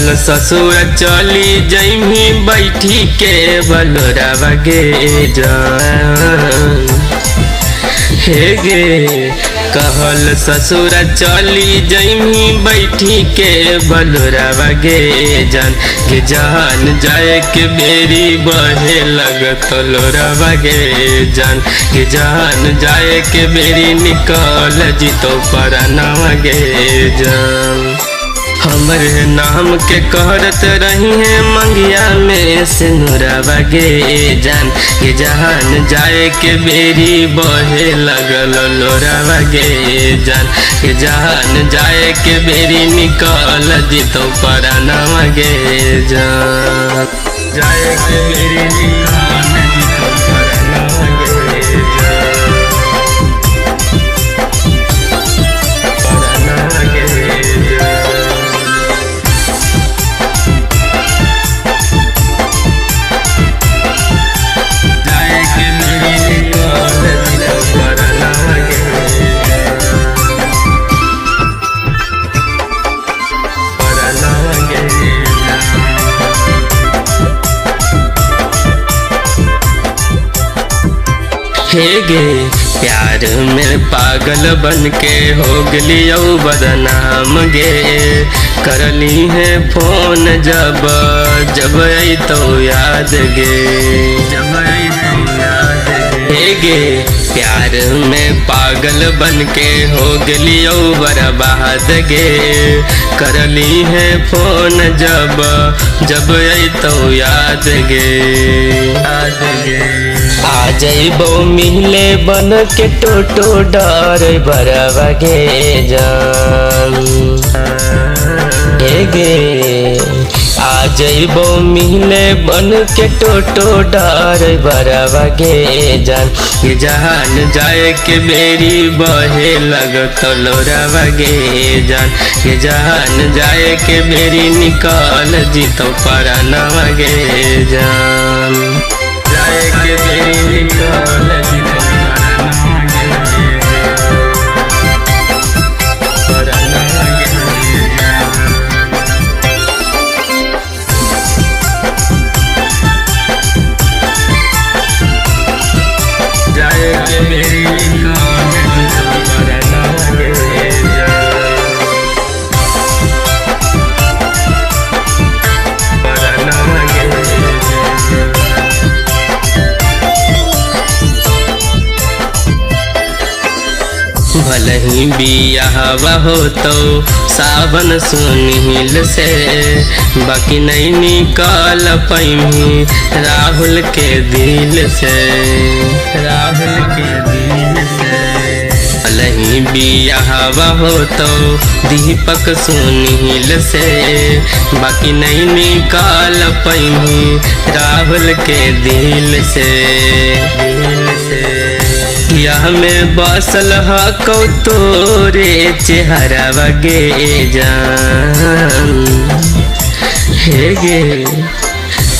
कहल ससुर चली जइमी बैठी के बलोरावा गे जान। हे गे कहल ससुर चली जइमी बैठी के बलोरावा गे जान। गे जान जाए के बेरी बहे लगत लोरावा गे जान। गे जान जाए के बेरी निकल जितो परनावा गे जान। हमरे नाम के कहरत रही है मंगिया में सिनुरावा गे जान। गे जान जाए के बेरी बहे लगल लोरावा गे जान। गे जान जाए के बेरी निकल जितो परनावा गे जान। जाए के बेरी निकल जितो परनावा गे जान। परनावा गे जान। हे गे प्यार में पागल बन के हो गलियो बदनाम गे। करली है फोन जब जब आई तो याद गे। जब आई तो याद गे। हे गे प्यार में पागल बन के हो गलियो बर्बाद गे। करली है फोन जब जब आई तो याद गे। याद गे आ जइबो मिले बन के टोटो डर बरवा गे जान। हे गे आ जइबो मिले बन के टोटो डर बरवा गे जान। गे जान जाए के बेरी बहे लगत लोरावा गे जान। गे जान जाए के बेरी निकल जितो परनावा गे जान। जाए के बेरी निकल जितो परनावा गे परनावा गे जान। जाए के बेरी निकल जितो परनावा गे जान। परनावा गे जान। भले ही बियाहवा हो तो सावन सुनील से। बाकी नहीं निकाल पैमी राहुल के दिल से। राहुल के दिल से भले ही बियाहवा हो तो दीपक सुनील से। बाकी नहीं निकाल पैमी राहुल के दिल से। दिल से यह में बसल हकौ तोरे चेहरा गे जान। हे गे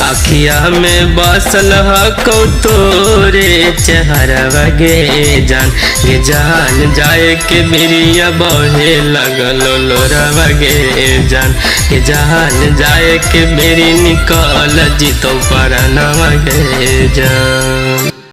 अखिया में बसल हकौ तोरे चेहरा गे जान। गे जान जाए के बेरिया बहे लगल लोरावा गे जान। गे जान जाए के बेरी निकल जितो परनावा गे जान।